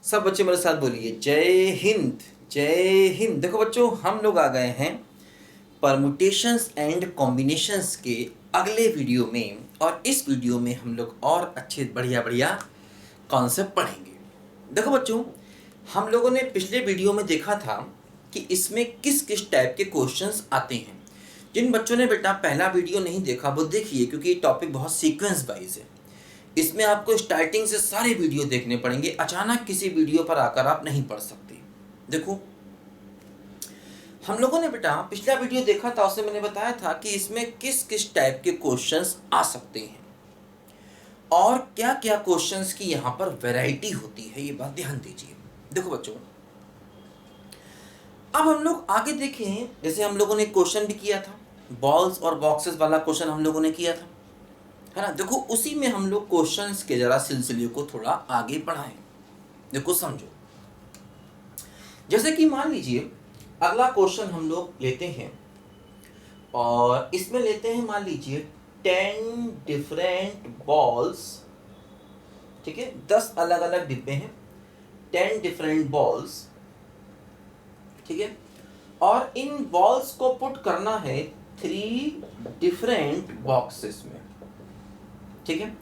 सब बच्चे मेरे साथ बोलिए जय हिंद जय हिंद। देखो बच्चों, हम लोग आ गए हैं परमुटेशंस एंड कॉम्बिनेशंस के अगले वीडियो में, और इस वीडियो में हम लोग और अच्छे बढ़िया बढ़िया कॉन्सेप्ट पढ़ेंगे। देखो बच्चों, हम लोगों ने पिछले वीडियो में देखा था कि इसमें किस किस टाइप के क्वेश्चंस आते हैं। जिन बच्चों ने बेटा पहला वीडियो नहीं देखा वो देखिए, क्योंकि ये टॉपिक बहुत सीक्वेंस वाइज है। इसमें आपको स्टार्टिंग से सारे वीडियो देखने पड़ेंगे, अचानक किसी वीडियो पर आकर आप नहीं पढ़ सकते। देखो, हम लोगों ने बेटा पिछला वीडियो देखा था, उससे मैंने बताया था कि इसमें किस किस टाइप के क्वेश्चंस आ सकते हैं और क्या क्या क्वेश्चंस की यहाँ पर वैरायटी होती है, ये बात ध्यान दीजिए। देखो बच्चों, अब हम लोग आगे देखें। जैसे हम लोगों ने क्वेश्चन भी किया था, बॉल्स और बॉक्सेस वाला क्वेश्चन हम लोगों ने किया था, है ना। देखो, उसी में हम लोग क्वेश्चंस के जरा सिलसिले को थोड़ा आगे बढ़ाएं। देखो समझो, जैसे कि मान लीजिए अगला क्वेश्चन हम लोग लेते हैं, और इसमें लेते हैं मान लीजिए 10 डिफरेंट बॉल्स। ठीक है, 10 अलग अलग डिब्बे हैं, 10 डिफरेंट बॉल्स। ठीक है, और इन बॉल्स को पुट करना है 3 डिफरेंट बॉक्सेस में। ठीक है,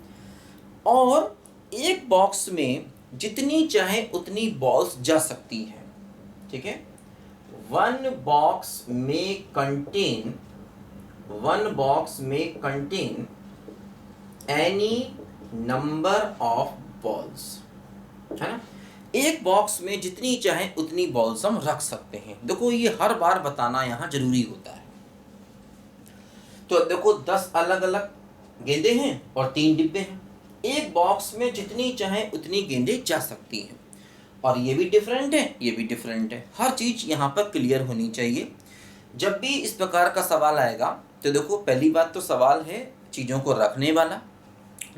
और एक बॉक्स में जितनी चाहे उतनी बॉल्स जा सकती हैं। ठीक है, वन बॉक्स में contain any number of balls, है ना। एक बॉक्स में जितनी चाहे उतनी बॉल्स हम रख सकते हैं। देखो, ये हर बार बताना यहाँ जरूरी होता है। तो देखो, 10 अलग अलग गेंदे हैं और 3 डिब्बे हैं। एक बॉक्स में जितनी चाहे उतनी गेंदें जा सकती हैं, और ये भी डिफरेंट है, ये भी डिफरेंट है। हर चीज यहाँ पर क्लियर होनी चाहिए। जब भी इस प्रकार का सवाल आएगा तो देखो, पहली बात तो सवाल है चीज़ों को रखने वाला,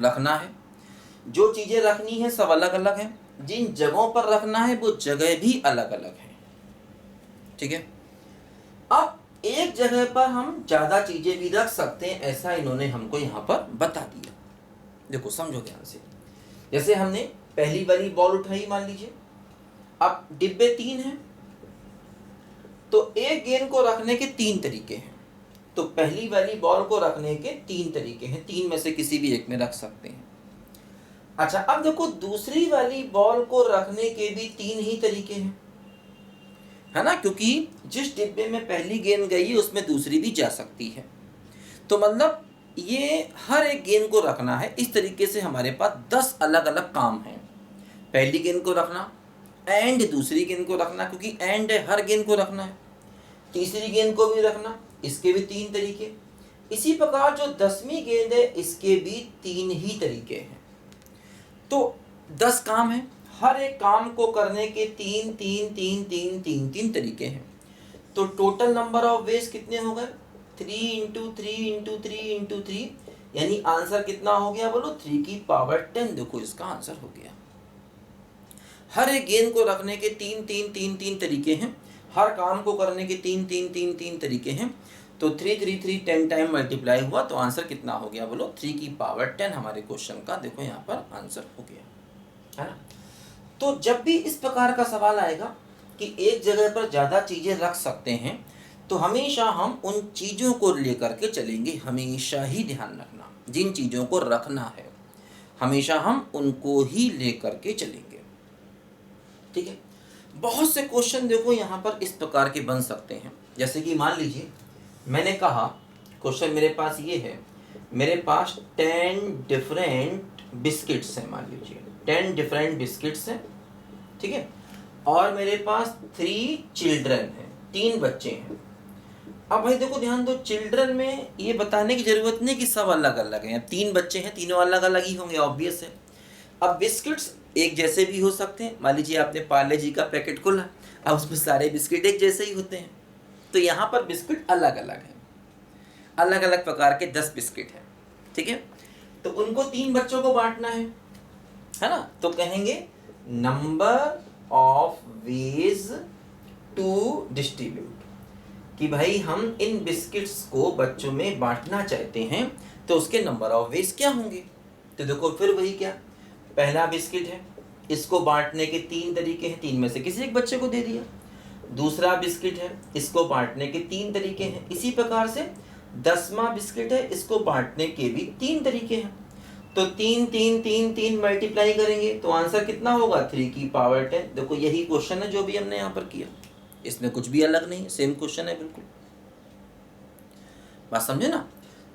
रखना है। जो चीज़ें रखनी है सब अलग अलग हैं, जिन जगहों पर रखना है वो जगह भी अलग अलग है। ठीक है, अब एक जगह पर हम ज़्यादा चीज़ें भी रख सकते हैं, ऐसा इन्होंने हमको यहाँ पर बता दिया। देखो समझो ध्यान से। जैसे हमने पहली वाली बॉल उठाई, मान लीजिए अब डिब्बे 3 हैं, तो एक गेंद को रखने के 3 तरीके हैं। तो पहली वाली बॉल को रखने के 3 तरीके हैं, 3 में से किसी भी एक में रख सकते हैं। अच्छा, अब देखो दूसरी वाली बॉल को रखने के भी 3 ही तरीके हैं, है ना, क्योंकि जिस डिब्बे में पहली गेंद गई उसमें दूसरी भी जा सकती है। तो मतलब ये हर एक गेंद को रखना है। इस तरीके से हमारे पास 10 अलग अलग काम हैं। पहली गेंद को रखना एंड दूसरी गेंद को रखना, क्योंकि एंड है, हर गेंद को रखना है। तीसरी गेंद को भी रखना, इसके भी 3 तरीके। इसी प्रकार जो 10वीं गेंद है, इसके भी 3 ही तरीके हैं। तो 10 काम है, हर एक काम को करने के 3 तरीके हैं। तो टोटल नंबर ऑफ वेज कितने हो गए? 3 × 3 × 3 × 3, यानी आंसर कितना हो गया बोलो? 3 की पावर 10। देखो इसका आंसर हो गया। हर एक गेंद को रखने के 3 तरीके हैं, हर काम को करने के 3 तरीके हैं। तो 3 3 3 10 टाइम मल्टीप्लाई हुआ, तो आंसर कितना हो गया बोलो? 3 की पावर 10 हमारे क्वेश्चन का देखो यहाँ पर आंसर हो गया, है ना। तो जब भी इस प्रकार का सवाल आएगा कि एक जगह पर ज़्यादा चीज़ें रख सकते हैं, तो हमेशा हम उन चीज़ों को लेकर के चलेंगे। हमेशा ही ध्यान रखना, जिन चीज़ों को रखना है हमेशा हम उनको ही लेकर के चलेंगे। ठीक है, बहुत से क्वेश्चन देखो यहाँ पर इस प्रकार के बन सकते हैं। जैसे कि मान लीजिए मैंने कहा क्वेश्चन मेरे पास ये है, मेरे पास 10 डिफरेंट बिस्किट्स हैं, मान लीजिए 10 डिफरेंट बिस्किट्स हैं। ठीक है, और मेरे पास 3 चिल्ड्रन हैं, 3 बच्चे हैं। अब भाई देखो ध्यान दो, चिल्ड्रन में ये बताने की जरूरत नहीं कि सब अलग अलग हैं। 3 बच्चे हैं, तीनों अलग अलग ही होंगे, ऑब्वियस है। अब बिस्किट्स एक जैसे भी हो सकते हैं। मान लीजिए आपने पार्ले जी का पैकेट खोला, अब उसमें सारे बिस्किट एक जैसे ही होते हैं। तो यहाँ पर बिस्किट अलग अलग हैं, अलग अलग प्रकार के 10 बिस्किट हैं। ठीक है, तो उनको 3 बच्चों को बांटना है ना। तो कहेंगे number of ways to distribute, कि भाई हम इन बिस्किट्स को बच्चों में बांटना चाहते हैं, तो उसके नंबर ऑफ वेज क्या होंगे। तो देखो फिर वही क्या, पहला बिस्किट है, इसको बांटने के 3 तरीके हैं, 3 में से किसी एक बच्चे को दे दिया। दूसरा बिस्किट है, इसको बांटने के 3 तरीके हैं। इसी प्रकार से 10वां बिस्किट है, इसको बांटने के भी 3 तरीके हैं। तो 3 3 3 3 मल्टीप्लाई करेंगे तो आंसर कितना होगा 3 की पावर 10। देखो यही क्वेश्चन है जो भी हमने यहाँ पर किया, इसमें कुछ भी अलग नहीं है, सेम क्वेश्चन है बिल्कुल। बात समझे ना?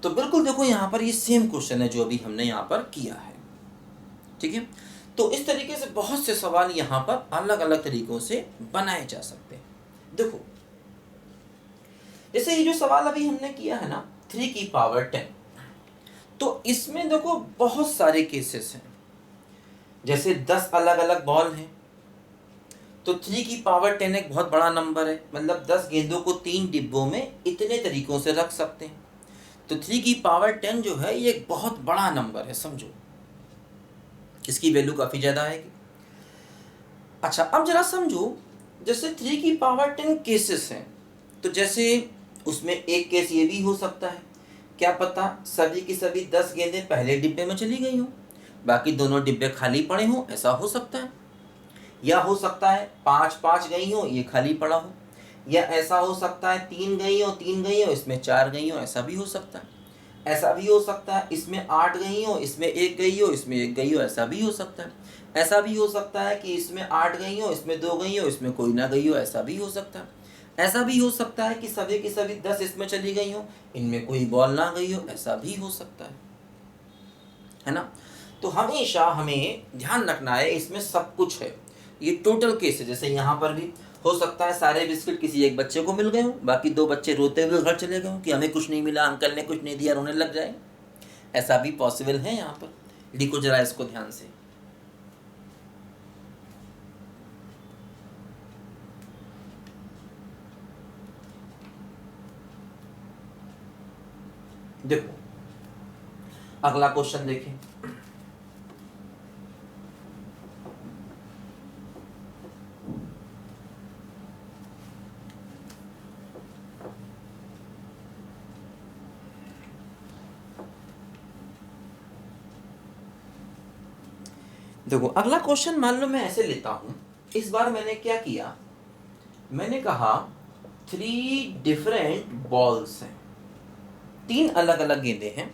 तो बिल्कुल देखो यहाँ पर ये सेम क्वेश्चन है जो अभी हमने यहाँ पर किया है। ठीक है, तो इस तरीके से बहुत से सवाल यहाँ पर अलग अलग तरीकों से बनाए जा सकते हैं। देखो जैसे ये जो सवाल अभी हमने किया है ना 3 की पावर 10, तो इसमें देखो बहुत सारे केसेस हैं। जैसे 10 अलग अलग बॉल हैं, तो 3 की पावर 10 एक बहुत बड़ा नंबर है, मतलब 10 गेंदों को 3 डिब्बों में इतने तरीकों से रख सकते हैं। तो 3 की पावर 10 जो है ये एक बहुत बड़ा नंबर है, समझो इसकी वैल्यू काफ़ी ज़्यादा आएगी। अच्छा अब जरा समझो, जैसे 3 की पावर 10 केसेस हैं, तो जैसे उसमें एक केस ये भी हो सकता है, क्या पता सभी की सभी 10 गेंदें पहले डिब्बे में चली गई हों, बाकी दोनों डिब्बे खाली पड़े हों, ऐसा हो सकता है। या हो सकता है 5 गई हो, ये खाली पड़ा हो। या ऐसा हो सकता है 3 गई हो, 3 गई हो, इसमें 4 गई हो, ऐसा भी हो सकता है। ऐसा भी हो सकता है इसमें 8 गई हो, इसमें 1 गई हो, इसमें 1 गई हो, ऐसा भी हो सकता है। ऐसा भी हो सकता है कि इसमें 8 गई हो, इसमें 2 गई हो, इसमें कोई ना गई हो, ऐसा भी हो सकता है। ऐसा भी हो सकता है कि सभी की सभी 10 इसमें चली गई हो, इनमें कोई बॉल ना गई हो, ऐसा भी हो सकता है ना? तो हमेशा हमें ध्यान रखना है इसमें सब कुछ है, ये टोटल केस है। जैसे यहाँ पर भी हो सकता है सारे बिस्किट किसी एक बच्चे को मिल गए हो, बाकी 2 बच्चे रोते हुए घर चले गए हो कि हमें कुछ नहीं मिला, अंकल ने कुछ नहीं दिया, रोने लग जाए, ऐसा भी पॉसिबल है। यहाँ पर लिखो जरा इसको ध्यान से। देखो अगला क्वेश्चन देखें। देखो अगला क्वेश्चन मान लो मैं ऐसे लेता हूं। इस बार मैंने क्या किया, मैंने कहा 3 डिफरेंट बॉल्स हैं, 3 अलग अलग गेंदें हैं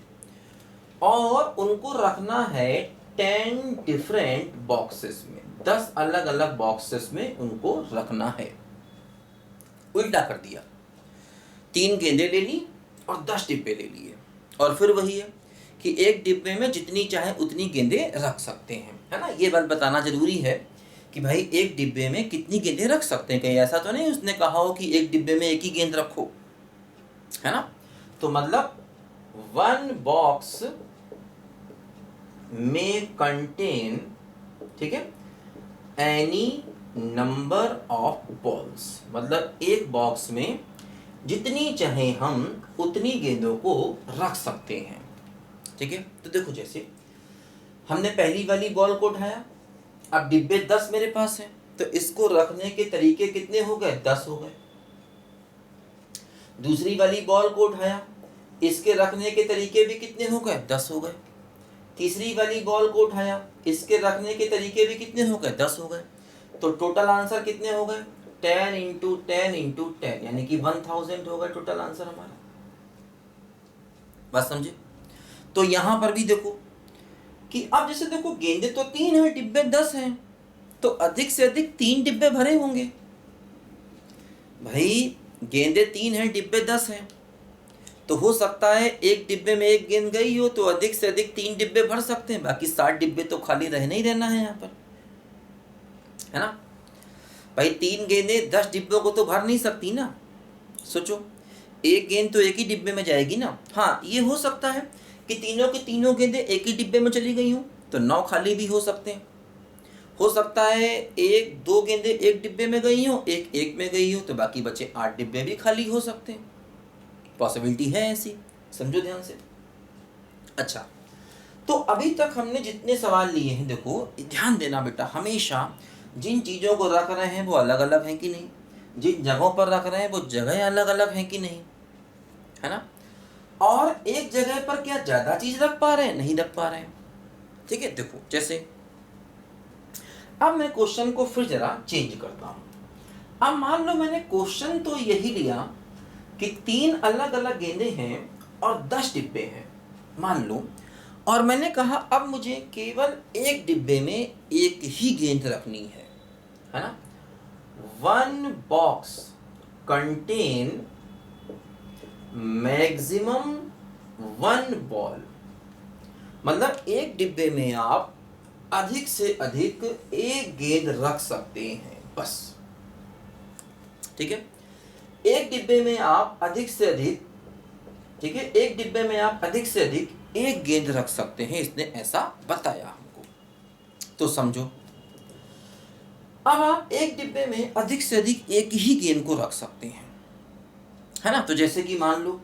और उनको रखना है 10 डिफरेंट बॉक्सेस में, 10 अलग अलग बॉक्सेस में उनको रखना है। उल्टा कर दिया, 3 गेंदें ले ली और 10 डिब्बे ले लिए, और फिर वही है कि एक डिब्बे में जितनी चाहे उतनी गेंदें रख सकते हैं, है ना? ये बात बताना जरूरी है कि भाई एक डिब्बे में कितनी गेंदें रख सकते हैं। कहीं ऐसा तो नहीं उसने कहा हो कि एक डिब्बे में एक ही गेंद रखो, है ना? तो मतलब 1 बॉक्स में कंटेन, ठीक है, एनी नंबर ऑफ बॉल्स, मतलब एक बॉक्स में जितनी चाहे हम उतनी गेंदों को रख सकते हैं। ठीक है, तो देखो जैसे हमने पहली वाली बॉल को उठाया, अब डिब्बे 10 मेरे पास हैं, तो इसको रखने के तरीके कितने हो गए? 10 हो गए। दूसरी वाली बॉल को उठाया, इसके रखने के तरीके भी कितने हो गए? 10 हो गए। तीसरी वाली बॉल को उठाया, इसके रखने के तरीके भी कितने हो गए? 10 हो गए। तो टोटल आंसर कितने हो गए? 10 इंटू 10 इंटू 10, यानी कि 1000 हो गए टोटल आंसर हमारा। बात समझे? तो यहां पर भी देखो कि अब जैसे देखो गेंदे तो 3 हैं, डिब्बे 10 हैं, तो अधिक से अधिक 3 डिब्बे भरे होंगे। भाई गेंदे 3 हैं, डिब्बे 10 हैं, तो हो सकता है एक डिब्बे में एक गेंद गई हो तो अधिक से अधिक 3 डिब्बे भर सकते हैं, बाकी 60 डिब्बे तो खाली रहना ही रहना है यहाँ पर, है ना? भाई 3 गेंदें 10 डिब्बों को तो भर नहीं सकती ना। सोचो एक गेंद तो एक ही डिब्बे में जाएगी ना। हाँ ये हो सकता है कि तीनों की तीनों गेंदें एक ही डिब्बे में चली गई हूँ, तो 9 खाली भी हो सकते हैं। हो सकता है 1-2 गेंदें एक डिब्बे में गई हो, एक में गई हो, तो बाकी बचे 8 डिब्बे भी खाली हो सकते हैं। पॉसिबिलिटी है ऐसी, समझो ध्यान से। अच्छा तो अभी तक हमने जितने सवाल लिए हैं, देखो ध्यान देना बेटा, हमेशा जिन चीज़ों को रख रहे हैं वो अलग अलग हैं कि नहीं, जिन जगहों पर रख रहे हैं वो जगह अलग अलग हैं कि नहीं, है ना? और एक जगह पर क्या ज़्यादा चीज़ रख पा रहे हैं? नहीं रख पा रहे हैं। ठीक है, देखो जैसे अब मैं क्वेश्चन को फिर जरा चेंज करता हूँ। अब मान लो मैंने क्वेश्चन तो यही लिया कि 3 अलग अलग गेंदें हैं और 10 डिब्बे हैं मान लो, और मैंने कहा अब मुझे केवल एक डिब्बे में एक ही गेंद रखनी है ना। 1 बॉक्स कंटेन मैक्सिमम 1 बॉल, मतलब एक डिब्बे में आप अधिक से अधिक एक गेंद रख सकते हैं बस, ठीक है। एक डिब्बे में आप अधिक से अधिक, ठीक है, एक डिब्बे में आप अधिक से अधिक एक गेंद रख सकते हैं, इसने ऐसा बताया हमको। तो समझो, अब आप एक डिब्बे में अधिक से अधिक एक ही गेंद को रख सकते हैं, है ना। तो जैसे कि मान लो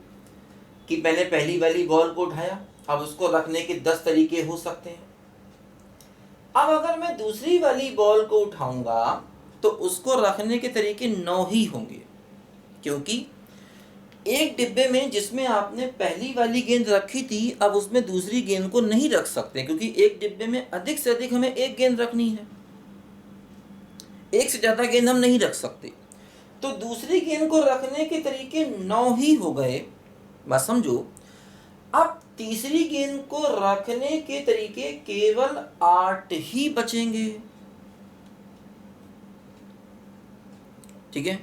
कि मैंने पहली वाली बॉल को उठाया, अब उसको रखने के 10 तरीके हो सकते हैं। अब अगर मैं दूसरी वाली बॉल को उठाऊंगा तो उसको रखने के तरीके 9 ही होंगे, क्योंकि एक डिब्बे में जिसमें आपने पहली वाली गेंद रखी थी, अब उसमें दूसरी गेंद को नहीं रख सकते, क्योंकि एक डिब्बे में अधिक से अधिक हमें एक गेंद रखनी है, एक से ज्यादा गेंद हम नहीं रख सकते। तो दूसरी गेंद को रखने के तरीके 9 ही हो गए, बात समझो। अब तीसरी गेंद को रखने के तरीके केवल 8 ही बचेंगे, ठीक है,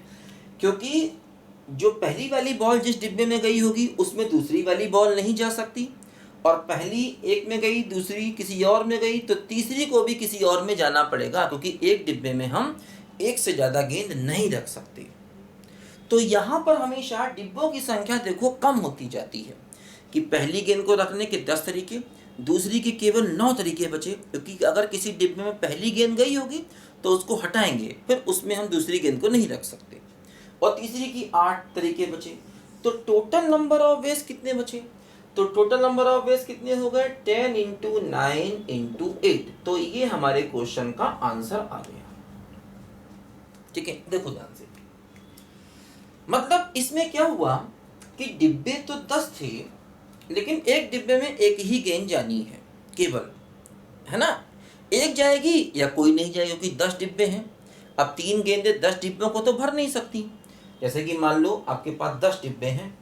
क्योंकि जो पहली वाली बॉल जिस डिब्बे में गई होगी उसमें दूसरी वाली बॉल नहीं जा सकती, और पहली एक में गई, दूसरी किसी और में गई, तो तीसरी को भी किसी और में जाना पड़ेगा, क्योंकि एक डिब्बे में हम एक से ज़्यादा गेंद नहीं रख सकते। तो यहाँ पर हमेशा डिब्बों की संख्या देखो कम होती जाती है, कि पहली गेंद को रखने के 10 तरीके, दूसरी के केवल 9 तरीके बचे, क्योंकि अगर किसी डिब्बे में पहली गेंद गई होगी तो उसको हटाएंगे, फिर उसमें हम दूसरी गेंद को नहीं रख सकते, और तीसरी की 8 तरीके बचे। तो टोटल नंबर ऑफ वेज कितने बचे? तो टोटल नंबर ऑफ वेज कितने हो गए? 10 × 9 × 8। तो ये हमारे क्वेश्चन का आंसर आ गया, ठीक है। देखो ध्यान से, मतलब इसमें क्या हुआ कि डिब्बे तो 10 थे, लेकिन एक डिब्बे में एक ही गेंद जानी है केवल, है ना। एक जाएगी या कोई नहीं जाएगी, क्योंकि 10 डिब्बे हैं। अब 3 गेंदें 10 डिब्बों को तो भर नहीं सकती। जैसे कि मान लो आपके पास 10 डिब्बे हैं,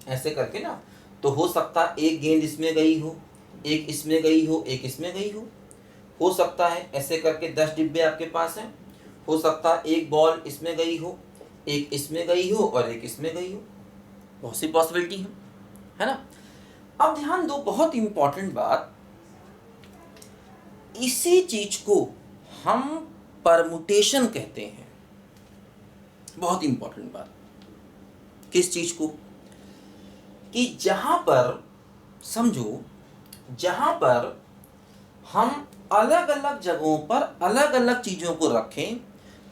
ऐसे करके ना, तो हो सकता है एक गेंद इसमें गई हो, एक इसमें गई हो, एक इसमें गई हो सकता है ऐसे करके 10 डिब्बे आपके पास हैं। हो सकता है एक बॉल इसमें गई हो, एक इसमें गई हो और एक इसमें गई हो, बहुत सी पॉसिबिलिटी है ना। अब ध्यान दो, बहुत इंपॉर्टेंट बात, इसी चीज को हम परमुटेशन कहते हैं। बहुत इंपॉर्टेंट बात, किस चीज को? कि जहां पर समझो, जहां पर हम अलग अलग जगहों पर अलग अलग चीजों को रखें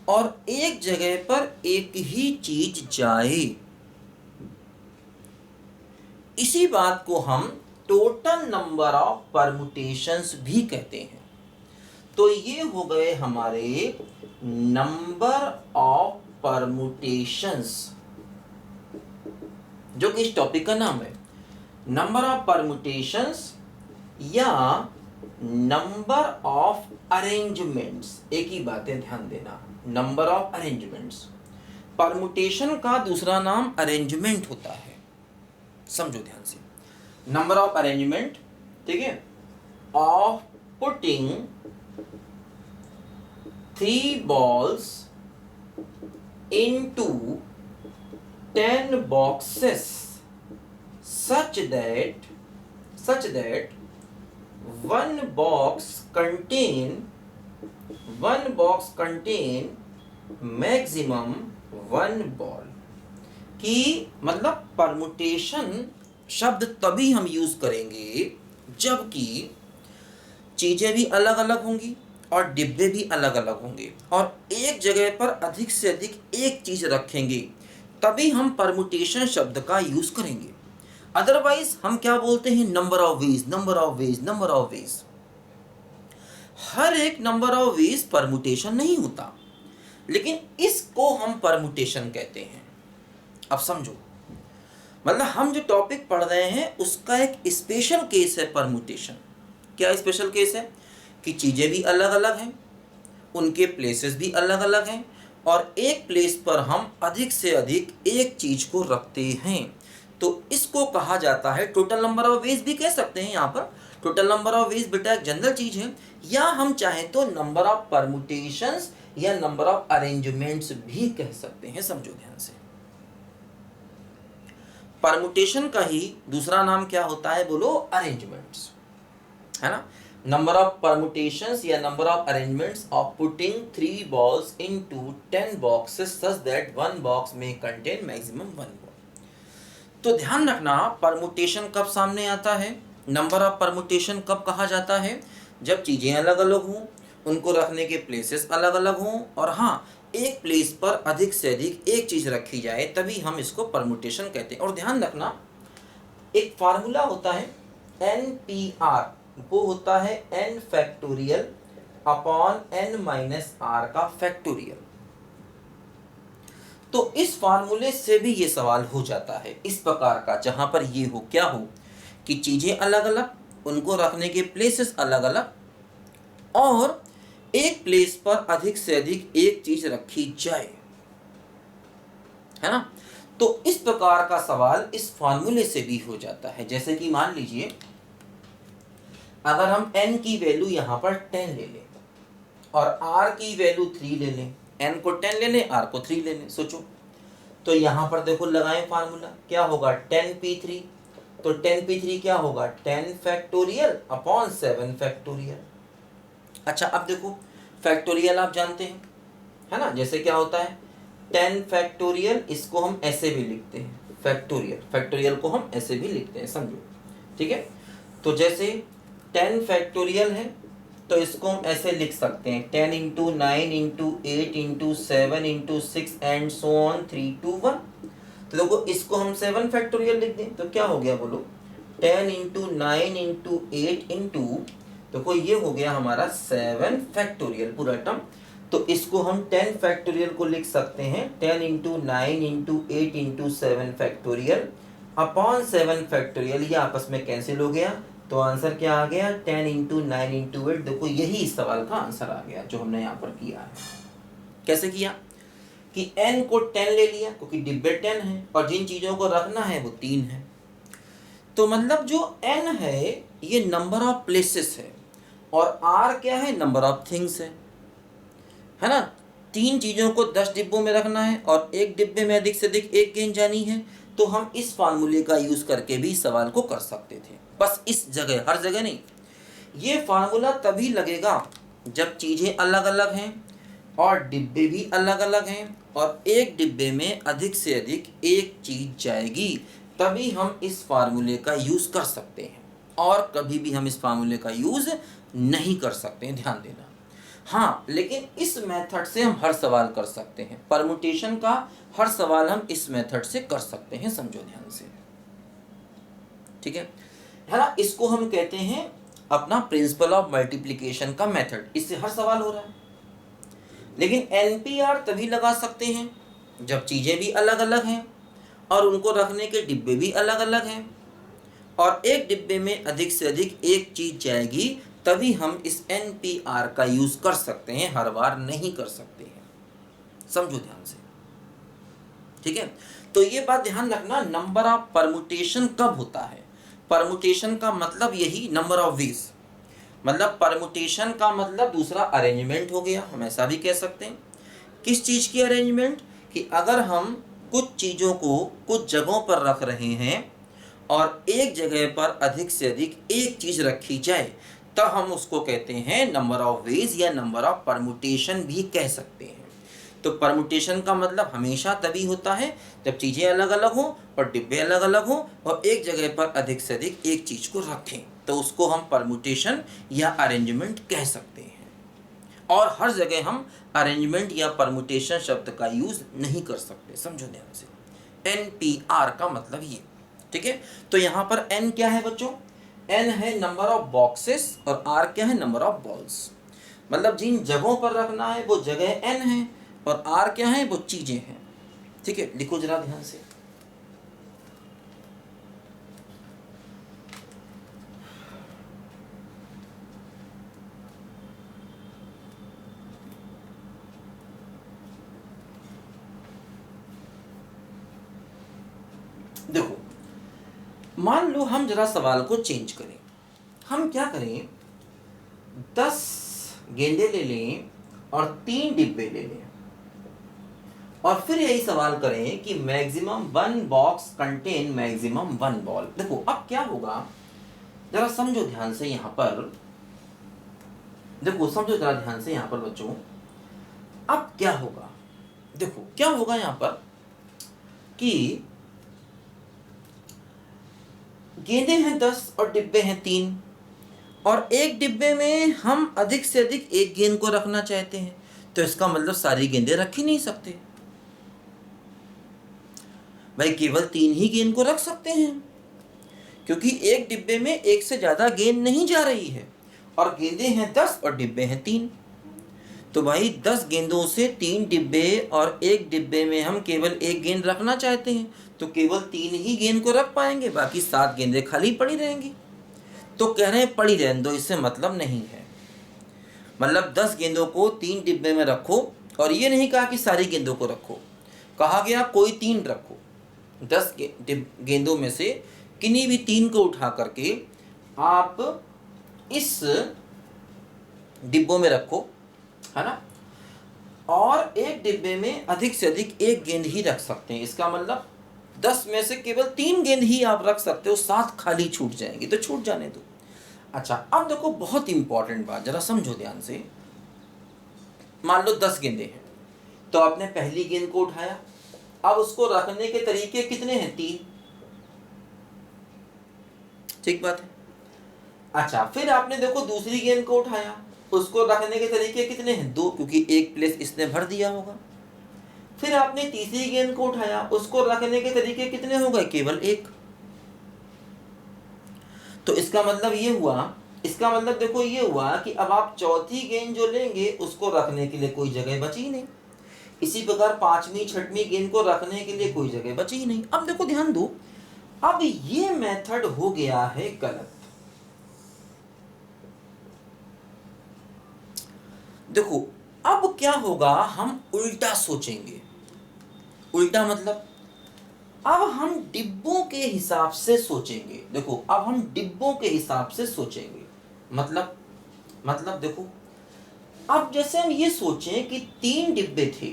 और एक जगह पर एक ही चीज जाए, इसी बात को हम टोटल नंबर ऑफ परमुटेशंस भी कहते हैं। तो ये हो गए हमारे नंबर ऑफ परमुटेशंस, जो कि इस टॉपिक का नाम है। नंबर ऑफ परमुटेशंस या नंबर ऑफ अरेंजमेंट्स, एक ही बात है, ध्यान देना, नंबर ऑफ अरेंजमेंट्स। परमुटेशन का दूसरा नाम अरेंजमेंट होता है, समझो ध्यान से। नंबर ऑफ अरेंजमेंट, ठीक है, of putting 3 balls into 10 boxes such that one box contain maximum 1 ball। कि मतलब परमुटेशन शब्द तभी हम यूज करेंगे जबकि चीजें भी अलग अलग होंगी और डिब्बे भी अलग अलग होंगे, और एक जगह पर अधिक से अधिक एक चीज रखेंगे, तभी हम परमुटेशन शब्द का यूज करेंगे। अदरवाइज हम क्या बोलते हैं? Number of ways, number of ways, number of ways. हर एक नंबर ऑफ वेज परमुटेशन नहीं होता, लेकिन इसको हम परमुटेशन कहते हैं। अब समझो, मतलब हम जो टॉपिक पढ़ रहे हैं उसका एक स्पेशल केस है परमुटेशन। क्या स्पेशल केस है? कि चीजें भी अलग अलग हैं उनके प्लेसेस भी अलग अलग हैं और एक प्लेस पर हम अधिक से अधिक एक चीज को रखते हैं, तो इसको कहा जाता है टोटल नंबर ऑफ वेज भी कह सकते हैं। यहाँ पर टोटल नंबर ऑफ वेज बेटा एक जनरल चीज है, या हम चाहें तो नंबर ऑफ परमुटेशंस या नंबर ऑफ अरेंजमेंट्स भी कह सकते हैं। समझो ध्यान से, परमुटेशन का ही दूसरा नाम क्या होता है बोलो, अरेंजमेंट्स, है ना। नंबर ऑफ परमुटेशंस या number of arrangements of putting 3 balls into 10 boxes such that one box may contain maximum 1 ball। तो ध्यान रखना, परमुटेशन कब सामने आता है, नंबर ऑफ परमुटेशन कब कहा जाता है, जब चीजें अलग अलग हों, उनको रखने के प्लेसेस अलग अलग हों, और हाँ एक प्लेस पर अधिक से अधिक एक चीज रखी जाए, तभी हम इसको परमुटेशन कहते हैं। और ध्यान रखना, एक फार्मूला होता है NPR, वो होता है n factorial upon n minus r का फैक्टोरियल। तो इस फार्मूले से भी ये सवाल हो जाता है इस प्रकार का, जहां पर ये हो क्या हो कि चीजें अलग अलग, उनको रखने के प्लेसेस अलग अलग, और एक प्लेस पर अधिक से अधिक एक चीज रखी जाए, है ना। तो इस प्रकार का सवाल इस फार्मूले से भी हो जाता है। जैसे कि मान लीजिए अगर हम n की वैल्यू यहां पर 10 ले लें और r की वैल्यू 3 ले लें, n को 10 ले लें, r को 3 ले लें, सोचो तो यहां पर देखो लगाएं फार्मूला, क्या होगा 10p3, तो 10p3 क्या होगा 10 फैक्टोरियल अपॉन 7 फैक्टोरियल। अच्छा अब देखो फैक्टोरियल आप जानते हैं, है ना, जैसे क्या होता है 10 फैक्टोरियल, इसको हम ऐसे भी लिखते हैं फैक्टोरियल, फैक्टोरियल को हम ऐसे भी लिखते हैं, समझो ठीक है। तो जैसे 10 फैक्टोरियल है तो इसको हम ऐसे लिख सकते हैं 10 into 9 into 8 into 7 into 6 and so on 3 2 1। तो देखो इसको हम 7 फैक्टोरियल लिख दें तो क्या हो गया बोलो 10 इंटू 9 इंटू 8 इंटू, देखो ये हो गया हमारा 7 फैक्टोरियल पूरा टर्म। तो इसको हम 10 फैक्टोरियल को लिख सकते हैं 10 into 9 into 8 into 7 factorial upon 7 factorial, ये आपस में कैंसिल हो गया, तो आंसर क्या आ गया 10 इंटू 9 इंटू 8। देखो यही इस सवाल का आंसर आ गया जो हमने यहाँ पर किया है। कैसे किया कि n को 10 ले लिया क्योंकि डिब्बे 10 है और जिन चीजों को रखना है वो 3 है, तो मतलब जो n है ये नंबर ऑफ प्लेसेस है और r क्या है नंबर ऑफ थिंग्स है ना। 3 चीजों को 10 डिब्बों में रखना है और एक डिब्बे में अधिक से अधिक एक गेंद जानी है, तो हम इस फार्मूले का यूज करके भी सवाल को कर सकते थे, बस इस जगह, हर जगह नहीं। ये फार्मूला तभी लगेगा जब चीजें अलग अलग हैं और डिब्बे भी अलग अलग हैं और एक डिब्बे में अधिक से अधिक एक चीज जाएगी, तभी हम इस फार्मूले का यूज कर सकते हैं, और कभी भी हम इस फार्मूले का यूज नहीं कर सकते हैं, ध्यान देना। हाँ लेकिन इस मेथड से हम हर सवाल कर सकते हैं, परमुटेशन का हर सवाल हम इस मेथड से कर सकते हैं, समझो ध्यान से, ठीक है ना। इसको हम कहते हैं अपना प्रिंसिपल ऑफ मल्टीप्लिकेशन का मेथड, इससे हर सवाल हो रहा है। लेकिन एनपीआर तभी लगा सकते हैं जब चीजें भी अलग अलग हैं और उनको रखने के डिब्बे भी अलग अलग हैं और एक डिब्बे में अधिक से अधिक एक चीज जाएगी, तभी हम इस एनपीआर का यूज कर सकते हैं, हर बार नहीं कर सकते हैं, समझो ध्यान से, ठीक है। तो ये बात ध्यान रखना, नंबर ऑफ परमुटेशन कब होता है, परमुटेशन का मतलब यही नंबर ऑफ वेज, मतलब परमुटेशन का मतलब दूसरा अरेंजमेंट हो गया, हम ऐसा भी कह सकते हैं। किस चीज की अरेंजमेंट, कि अगर हम कुछ चीजों को कुछ जगहों पर रख रहे हैं और एक जगह पर अधिक से अधिक एक चीज रखी जाए, तब हम उसको कहते हैं नंबर ऑफ वेज या नंबर ऑफ परमुटेशन भी कह सकते हैं। तो परमुटेशन का मतलब हमेशा तभी होता है जब चीजें अलग अलग हों और डिब्बे अलग अलग हों और एक जगह पर अधिक से अधिक एक चीज को रखें, तो उसको हम परमुटेशन या अरेंजमेंट कह सकते हैं। और हर जगह हम अरेंजमेंट या परमुटेशन शब्द का यूज नहीं कर सकते, समझो ध्यान से। एनपीआर का मतलब ये, ठीक है। तो यहाँ पर एन क्या है बच्चों, एन है नंबर ऑफ बॉक्सेस और आर क्या है नंबर ऑफ बॉल्स, मतलब जिन जगहों पर रखना है वो जगह एन है और आर क्या है वो चीजें हैं, ठीक है। लिखो जरा ध्यान से, देखो, मान लो हम जरा सवाल को चेंज करें। हम क्या करें, 10 गेंदे ले लें और 3 डिब्बे ले लें और फिर यही सवाल करें कि maximum 1 box contain maximum 1 ball. देखो अब क्या होगा, जरा समझो ध्यान से यहाँ पर, देखो समझो जरा ध्यान से यहाँ पर बच्चों। अब क्या होगा, देखो क्या होगा यहाँ पर कि गेंदे हैं 10 और डिब्बे हैं 3 और एक डिब्बे में हम अधिक से अधिक एक गेंद को रखना चाहते हैं, तो इसका मतलब सारी गेंदें रख ही नहीं सकते भाई, केवल 3 ही गेंद को रख सकते हैं, क्योंकि एक डिब्बे में एक से ज्यादा गेंद नहीं जा रही है और गेंदें हैं 10 और डिब्बे हैं 3। तो भाई 10 गेंदों से 3 डिब्बे और एक डिब्बे में हम केवल एक गेंद रखना चाहते हैं, तो केवल 3 ही गेंद को रख पाएंगे, बाकी 7 गेंदें खाली पड़ी रहेंगी। तो कह रहे हैं पड़ी रहने दो, इससे मतलब नहीं है। मतलब 10 गेंदों को 3 डिब्बे में रखो, और ये नहीं कहा कि सारी गेंदों को रखो, कहा गया कोई 3 रखो। 10 गेंदों में से किन्हीं भी 3 को उठा करके आप इस डिब्बों में रखो, है ना, और एक डिब्बे में अधिक से अधिक एक गेंद ही रख सकते हैं। इसका मतलब 10 में से केवल 3 गेंद ही आप रख सकते हो, 7 खाली छूट जाएंगे, तो छूट जाने दो। अच्छा अब देखो बहुत इंपॉर्टेंट बात, जरा समझो ध्यान से। मान लो 10 गेंदें हैं, तो आपने पहली गेंद को उठाया, अब उसको रखने के तरीके कितने हैं, 3, ठीक बात है। अच्छा फिर आपने देखो दूसरी गेंद को उठाया, उसको रखने के तरीके कितने हैं, 2, क्योंकि एक प्लेस इसने भर दिया होगा। फिर आपने तीसरी गेंद को उठाया, उसको रखने के तरीके कितने हो गए, केवल 1। तो इसका मतलब ये हुआ, इसका मतलब देखो ये हुआ कि अब आप चौथी गेंद जो लेंगे उसको रखने के लिए कोई जगह बची ही नहीं। इसी प्रकार 5वीं 6वीं गेंद को रखने के लिए कोई जगह बची ही नहीं। अब देखो ध्यान दो, अब ये मेथड हो गया है गलत। देखो अब क्या होगा, हम उल्टा सोचेंगे। उल्टा मतलब अब हम डिब्बों के हिसाब से सोचेंगे। देखो अब हम डिब्बों के हिसाब से सोचेंगे, मतलब देखो, अब जैसे हम ये सोचें कि 3 डिब्बे थे,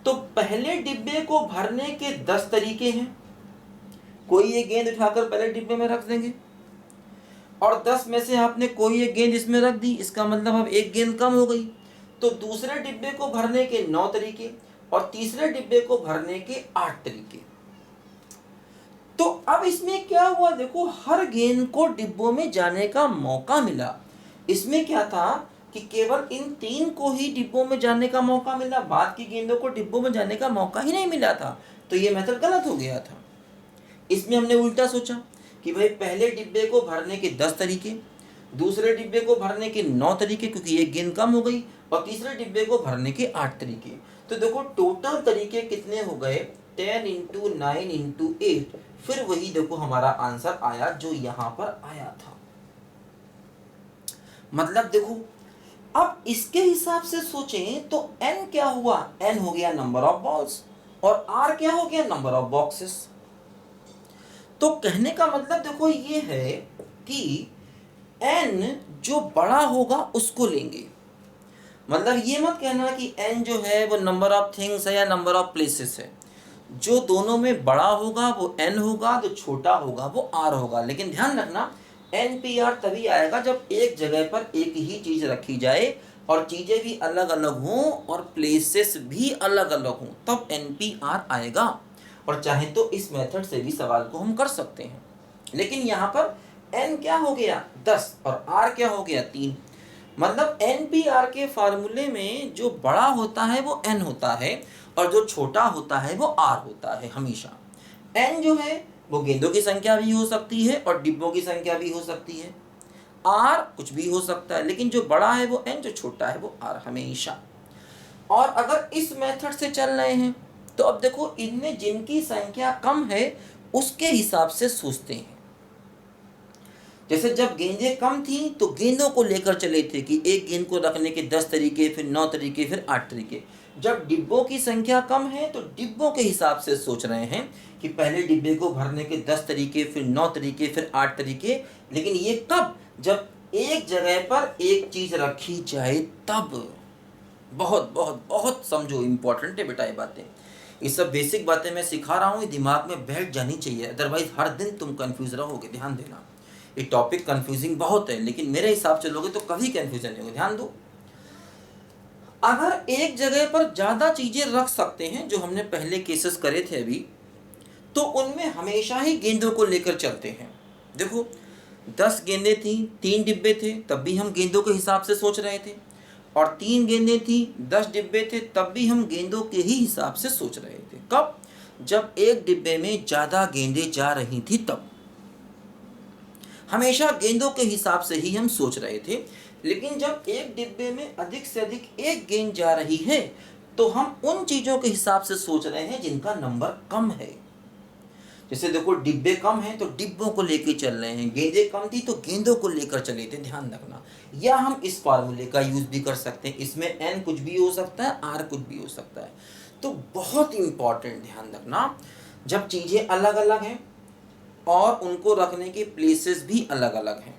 तो पहले डिब्बे को भरने के 10 तरीके हैं। कोई एक गेंद उठाकर पहले डिब्बे में रख देंगे, और 10 में से आपने कोई एक गेंद इसमें रख दी, इसका मतलब अब एक गेंद कम हो गई। तो दूसरे डिब्बे को भरने के 9 तरीके और तीसरे डिब्बे को भरने के 8 तरीके। तो अब इसमें क्या हुआ, देखो हर गेंद को डिब्बों में जाने का मौका मिला। इसमें क्या था कि केवल इन 3 को ही डिब्बों में जाने का मौका मिला, बाकी गेंदों को डिब्बों में जाने का मौका ही नहीं मिला था। तो ये मेथड गलत हो गया था। इसमें हमने उल्टा सोचा कि भाई पहले डिब्बे को भरने के 10 तरीके, दूसरे डिब्बे को भरने के 9 तरीके क्योंकि एक गेंद कम हो गई, और तीसरे डिब्बे को भरने के 8 तरीके। तो देखो टोटल तरीके कितने हो गए, 10 × 9 × 8। फिर वही देखो हमारा आंसर आया जो यहाँ पर आया था। मतलब देखो अब इसके हिसाब से सोचें तो n क्या हुआ, n हो गया नंबर ऑफ बॉल्स, और r क्या हो गया, नंबर ऑफ बॉक्सेस। तो कहने का मतलब देखो ये है कि n जो बड़ा होगा उसको लेंगे। मतलब ये मत कहना कि n जो है वो नंबर ऑफ थिंग्स है या नंबर ऑफ प्लेसेस है। जो दोनों में बड़ा होगा वो n होगा, जो छोटा होगा वो r होगा। लेकिन ध्यान रखना NPR तभी आएगा जब एक जगह पर एक ही चीज रखी जाए और चीजें भी अलग अलग हों और प्लेसेस भी अलग अलग हों, तब NPR आएगा। और चाहे तो इस मेथड से भी सवाल को हम कर सकते हैं। लेकिन यहाँ पर n क्या हो गया, 10, और r क्या हो गया, 3। मतलब NPR के फार्मूले में जो बड़ा होता है वो n होता है और जो छोटा होता है वो r होता है हमेशा। n जो है वो गेंदों की संख्या भी हो सकती है और डिब्बों की संख्या भी हो सकती है। r कुछ भी हो सकता है, लेकिन जो बड़ा है वो n, जो छोटा है वो r हमेशा। और अगर इस मेथड से चल रहे हैं तो अब देखो इनमें जिनकी संख्या कम है उसके हिसाब से सोचते हैं। जैसे जब गेंदें कम थी तो गेंदों को लेकर चले थे कि एक गेंद को रखने के 10 तरीके, फिर 9 तरीके, फिर 8 तरीके। जब डिब्बों की संख्या कम है तो डिब्बों के हिसाब से सोच रहे हैं कि पहले डिब्बे को भरने के 10 तरीके, फिर 9 तरीके, फिर 8 तरीके। लेकिन ये कब? जब एक जगह पर एक चीज रखी जाए तब। बहुत बहुत बहुत समझो, इंपॉर्टेंट है बेटा ये बातें। ये सब बेसिक बातें मैं सिखा रहा हूँ, ये दिमाग में बैठ जानी चाहिए, अदरवाइज हर दिन तुम कंफ्यूज रहोगे। ध्यान देना, ये टॉपिक कंफ्यूजिंग बहुत है, लेकिन मेरे हिसाब से लोगे तो कभी कंफ्यूजन नहीं होगा। ध्यान दो, अगर एक जगह पर ज्यादा चीजें रख सकते हैं, जो हमने पहले केसेस करे थे अभी, तो उनमें हमेशा ही गेंदों को लेकर चलते हैं। देखो 10 गेंदें थी, 3 डिब्बे थे, तब भी हम गेंदों के हिसाब से सोच रहे थे। और 3 गेंदें थी, 10 डिब्बे थे, तब भी हम गेंदों के ही हिसाब से सोच रहे थे। कब? जब एक डिब्बे में ज्यादा गेंदें जा रही थी तब। हमेशा गेंदों के हिसाब से ही हम सोच रहे थे। लेकिन जब एक डिब्बे में अधिक से अधिक एक गेंद जा रही है तो हम उन चीजों के हिसाब से सोच रहे हैं जिनका नंबर कम है। जैसे देखो डिब्बे कम हैं तो डिब्बों को लेकर चल रहे हैं, गेंदें कम थी तो गेंदों को लेकर चले थे। ध्यान रखना, या हम इस फार्मूले का यूज भी कर सकते हैं, इसमें n कुछ भी हो सकता है, r कुछ भी हो सकता है। तो बहुत इंपॉर्टेंट ध्यान रखना, जब चीजें अलग अलग हैं और उनको रखने के प्लेसेस भी अलग अलग हैं,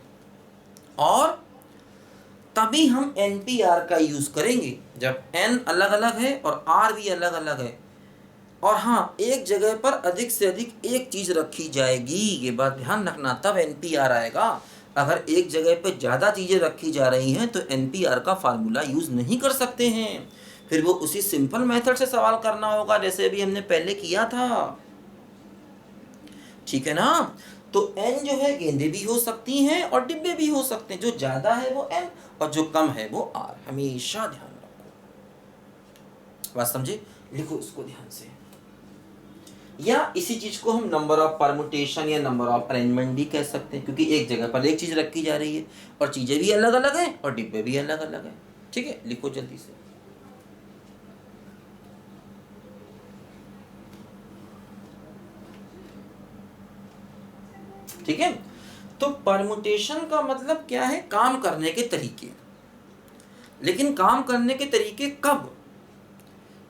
और तभी हम NPR का यूज करेंगे। जब n अलग अलग है और r भी अलग अलग है, और हाँ एक जगह पर अधिक से अधिक एक चीज रखी जाएगी, ये बात ध्यान रखना, तब NPR आएगा। अगर एक जगह पर ज्यादा चीजें रखी जा रही हैं तो NPR का फार्मूला यूज नहीं कर सकते हैं, फिर वो उसी सिंपल मेथड से सवाल करना होगा जैसे अभी हमने पहले किया था। ठीक है ना? तो n जो है गेंदें भी हो सकती हैं और डिब्बे भी हो सकते हैं, जो ज्यादा है वो n और जो कम है वो r। हमेशा ध्यान रखो, बात समझे? लिखो इसको ध्यान से। या इसी चीज को हम नंबर ऑफ परमुटेशन या नंबर ऑफ अरेंजमेंट भी कह सकते हैं, क्योंकि एक जगह पर एक चीज रखी जा रही है और चीजें भी अलग अलग हैं और डिब्बे भी अलग अलग हैं। ठीक है, लिखो जल्दी से। ठीक है, तो परमुटेशन का मतलब क्या है? काम करने के तरीके। लेकिन काम करने के तरीके कब?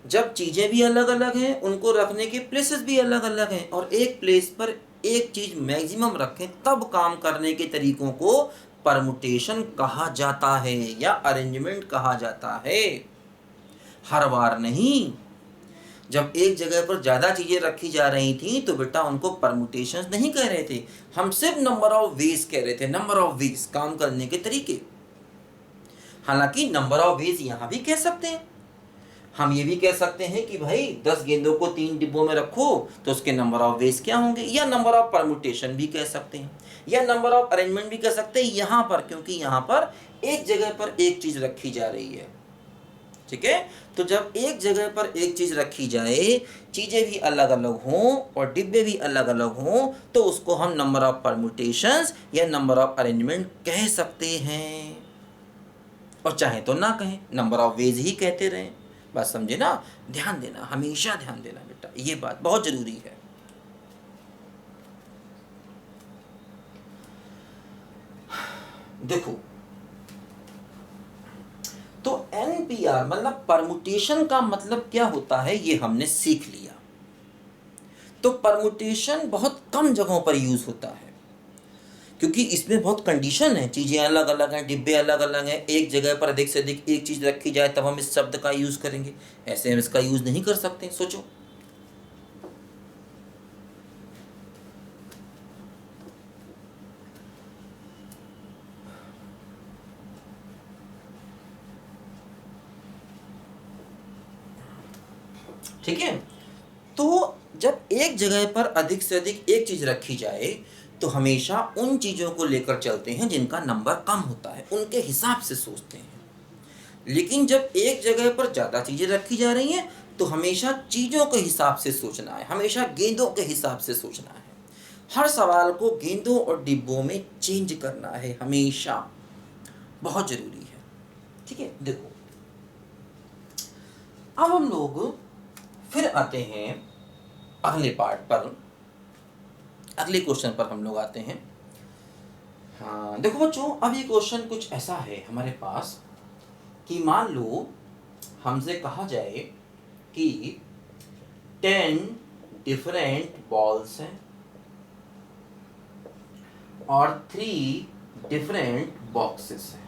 जब चीजें भी अलग अलग हैं, उनको रखने के प्लेसेस भी अलग अलग हैं, और एक प्लेस पर एक चीज मैक्सिमम रखें, तब काम करने के तरीकों को परमुटेशन कहा जाता है या अरेंजमेंट कहा जाता है, हर बार नहीं। जब एक जगह पर ज्यादा चीजें रखी जा रही थी तो बेटा उनको परमुटेशंस नहीं कह रहे थे, हम सिर्फ नंबर ऑफ वेज कह रहे थे, नंबर ऑफ वेज, काम करने के तरीके। हालांकि नंबर ऑफ वेज यहां भी कह सकते हैं, हम ये भी कह सकते हैं कि भाई 10 गेंदों को 3 डिब्बों में रखो तो उसके नंबर ऑफ वेज क्या होंगे, या नंबर ऑफ परमुटेशन भी कह सकते हैं, या नंबर ऑफ अरेंजमेंट भी कह सकते हैं यहां पर, क्योंकि यहां पर एक जगह पर एक चीज रखी जा रही है। ठीक है, तो जब एक जगह पर एक चीज रखी जाए, चीजें भी अलग अलग हों और डिब्बे भी अलग अलग हों, तो उसको हम नंबर ऑफ परमुटेशंस या नंबर ऑफ अरेंजमेंट कह सकते हैं, और चाहे तो ना कहें, नंबर ऑफ वेज ही कहते रहें। बात समझे ना? ध्यान देना, हमेशा ध्यान देना बेटा, ये बात बहुत जरूरी है। देखो, तो NPR मतलब परमुटेशन का मतलब क्या होता है ये हमने सीख लिया। तो परमुटेशन बहुत कम जगहों पर यूज होता है, क्योंकि इसमें बहुत कंडीशन है, चीजें अलग अलग हैं, डिब्बे अलग अलग हैं, एक जगह पर अधिक से अधिक एक चीज रखी जाए तब हम इस शब्द का यूज करेंगे, ऐसे हम इसका यूज नहीं कर सकते। सोचो, ठीक है, तो जब एक जगह पर अधिक से अधिक एक चीज रखी जाए तो हमेशा उन चीजों को लेकर चलते हैं जिनका नंबर कम होता है, उनके हिसाब से सोचते हैं। लेकिन जब एक जगह पर ज्यादा चीजें रखी जा रही हैं तो हमेशा चीजों के हिसाब से सोचना है, हमेशा गेंदों के हिसाब से सोचना है, हर सवाल को गेंदों और डिब्बों में चेंज करना है, हमेशा, बहुत जरूरी है। ठीक है, देखो अब हम लोग फिर आते हैं अगले पार्ट पर, अगले क्वेश्चन पर हम लोग आते हैं। हाँ देखो बच्चों, अब ये क्वेश्चन कुछ ऐसा है हमारे पास कि मान लो हमसे कहा जाए कि 10 डिफरेंट बॉल्स हैं और 3 डिफरेंट बॉक्सेस हैं।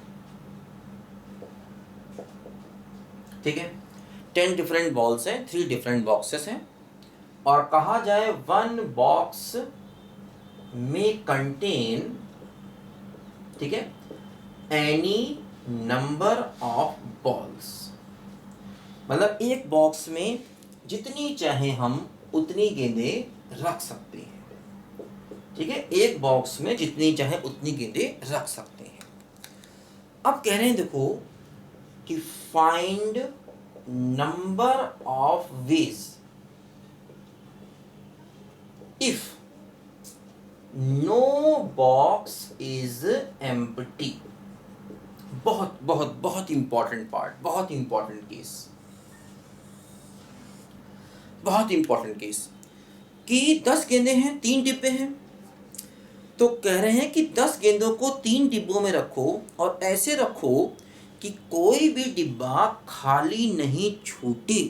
ठीक है, 10 डिफरेंट बॉल्स हैं, 3 डिफरेंट बॉक्सेस हैं, और कहा जाए 1 बॉक्स में कंटेन, ठीक है, एनी नंबर ऑफ बॉल्स। मतलब एक बॉक्स में जितनी चाहे हम उतनी गेंदें रख सकते हैं। ठीक है, एक बॉक्स में जितनी चाहे उतनी गेंदें रख सकते हैं। अब कह रहे हैं देखो कि find number of ways if no box is empty. बहुत बहुत बहुत इंपॉर्टेंट पार्ट, बहुत इंपॉर्टेंट केस, बहुत इंपॉर्टेंट केस कि 10 गेंदें हैं, 3 डिब्बे हैं, तो कह रहे हैं कि 10 गेंदों को 3 डिब्बों में रखो और ऐसे रखो कि कोई भी डिब्बा खाली नहीं छूटे।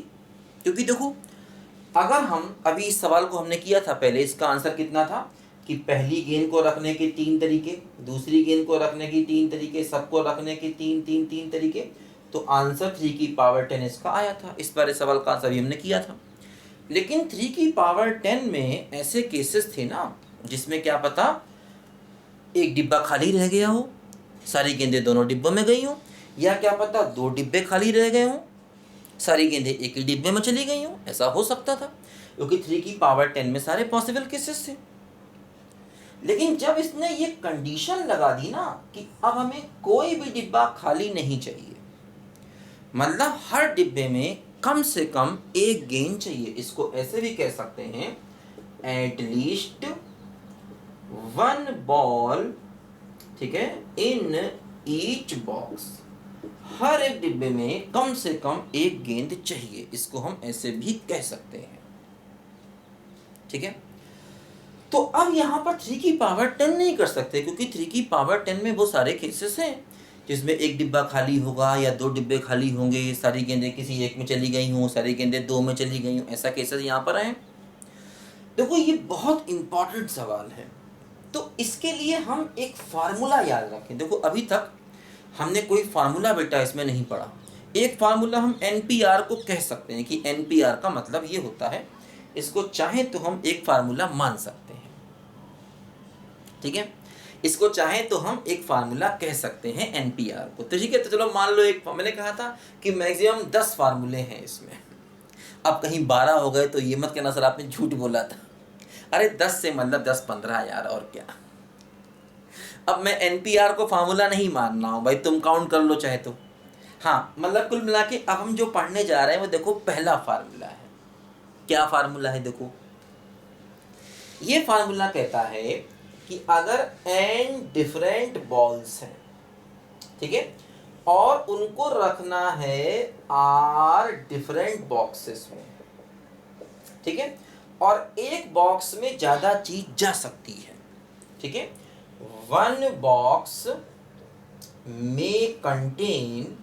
क्योंकि देखो, अगर हम अभी इस सवाल को हमने किया था पहले, इसका आंसर कितना था कि पहली गेंद को रखने के 3 तरीके, दूसरी गेंद को रखने के 3 तरीके, सबको रखने के 3 तरीके, तो आंसर 3 की पावर 10 इसका आया था। इस बारे सवाल का आंसर भी हमने किया था। लेकिन 3 की पावर 10 में ऐसे केसेस थे ना जिसमें क्या पता एक डिब्बा खाली रह गया हो, सारी गेंदें दोनों डिब्बों में गई हो, या क्या पता 2 डिब्बे खाली रह गए हों, सारी गेंदें एक ही डिब्बे में चली गई हों। ऐसा हो सकता था, क्योंकि 3 की पावर 10 में सारे पॉसिबल केसेस थे। लेकिन जब इसने ये कंडीशन लगा दी ना कि अब हमें कोई भी डिब्बा खाली नहीं चाहिए, मतलब हर डिब्बे में कम से कम एक गेंद चाहिए, इसको ऐसे भी कह सकते हैं एट लीस्ट 1 बॉल, ठीक है, इन ईच बॉक्स। हर एक डिब्बे में कम से कम एक गेंद चाहिए, इसको हम ऐसे भी कह सकते हैं। ठीक है, तो अब यहाँ पर 3 की पावर 10 नहीं कर सकते, क्योंकि 3 की पावर 10 में वो सारे केसेस हैं जिसमें एक डिब्बा खाली होगा या 2 डिब्बे खाली होंगे, सारी गेंदें किसी एक में चली गई हों, सारी गेंदें 2 में चली गई हों, ऐसा केसेस यहाँ पर हैं। देखो ये बहुत इंपॉर्टेंट सवाल है, तो इसके लिए हम एक फार्मूला याद रखें। देखो अभी तक हमने कोई फार्मूला बेटा इसमें नहीं पढ़ा। एक फार्मूला हम NPR को कह सकते हैं कि NPR का मतलब ये होता है, इसको चाहे तो हम एक फार्मूला मान सकते हैं। ठीक है, इसको चाहे तो हम एक फार्मूला कह सकते हैं NPR को। तो ठीक है, तो चलो मान लो एक, मैंने कहा था कि मैक्सिमम 10 फार्मूले हैं इसमें। अब कहीं 12 हो गए तो ये मत कहना सर आपने झूठ बोला था। अरे 10 से मतलब 10-15 यार, और क्या। अब मैं NPR को फार्मूला नहीं मान रहा हूँ भाई, तुम काउंट कर लो चाहे तो। हाँ, मतलब कुल मिला के अब हम जो पढ़ने जा रहे हैं वो देखो पहला फार्मूला है। क्या फार्मूला है? देखो ये फार्मूला कहता है कि अगर n डिफरेंट बॉल्स हैं, ठीक है, और उनको रखना है r डिफरेंट बॉक्सेस में, ठीक है, और एक बॉक्स में ज्यादा चीज जा सकती है, ठीक है, 1 बॉक्स में contain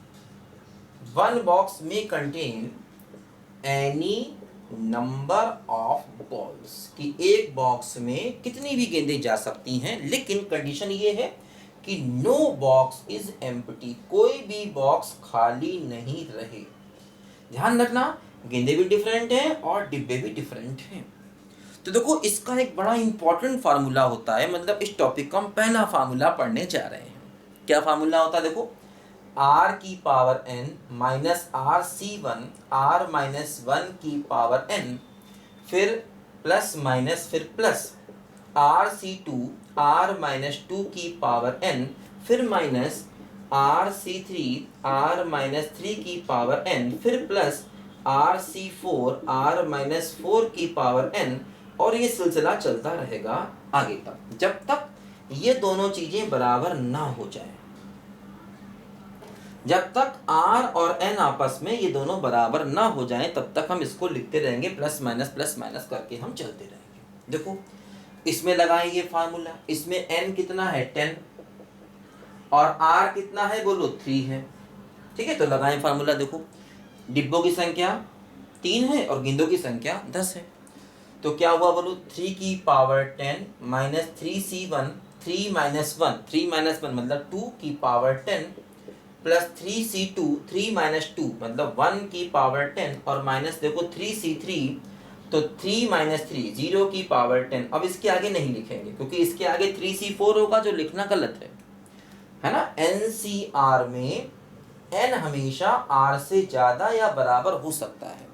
any number of balls, कि एक बॉक्स में कितनी भी गेंदें जा सकती हैं, लेकिन कंडीशन ये है कि नो बॉक्स इज एम्प्टी, कोई भी बॉक्स खाली नहीं रहे। ध्यान रखना, गेंदें भी डिफरेंट हैं और डिब्बे भी डिफरेंट हैं। तो देखो इसका एक बड़ा इंपॉर्टेंट फार्मूला होता है, मतलब इस टॉपिक का हम पहला फार्मूला पढ़ने जा रहे हैं। क्या फार्मूला होता है? देखो r की power n minus RC1 r minus 1 की पावर n, फिर प्लस माइनस, फिर प्लस RC2 r माइनस 2 की पावर n, फिर माइनस RC3 r माइनस 3 की पावर n, फिर प्लस RC4 r माइनस 4 की पावर n, और ये सिलसिला चलता रहेगा आगे तक, जब तक ये दोनों चीजें बराबर ना हो जाए। जब तक r और n आपस में ये दोनों बराबर ना हो जाएं, तब तक हम इसको लिखते रहेंगे, प्लस माइनस करके हम चलते रहेंगे। देखो इसमें लगाएं ये फार्मूला, इसमें n कितना है 10, और आर कितना है बोलो 3 है। ठीक है, तो लगाएं फार्मूला। देखो डिब्बों की संख्या 3 है और गेंदों की संख्या 10 है, तो क्या हुआ बोलो 3 की power 10 minus 3C1, 3 minus 1, 3 minus 1 मतलब 2 की पावर 10 प्लस 3C2, 3 माइनस 2 मतलब 1 की पावर 10 और माइनस देखो 3C3, तो 3 माइनस 3 0 की पावर 10। अब इसके आगे नहीं लिखेंगे क्योंकि इसके आगे 3C4 होगा जो लिखना गलत है ना। NCR में n हमेशा r से ज्यादा या बराबर हो सकता है,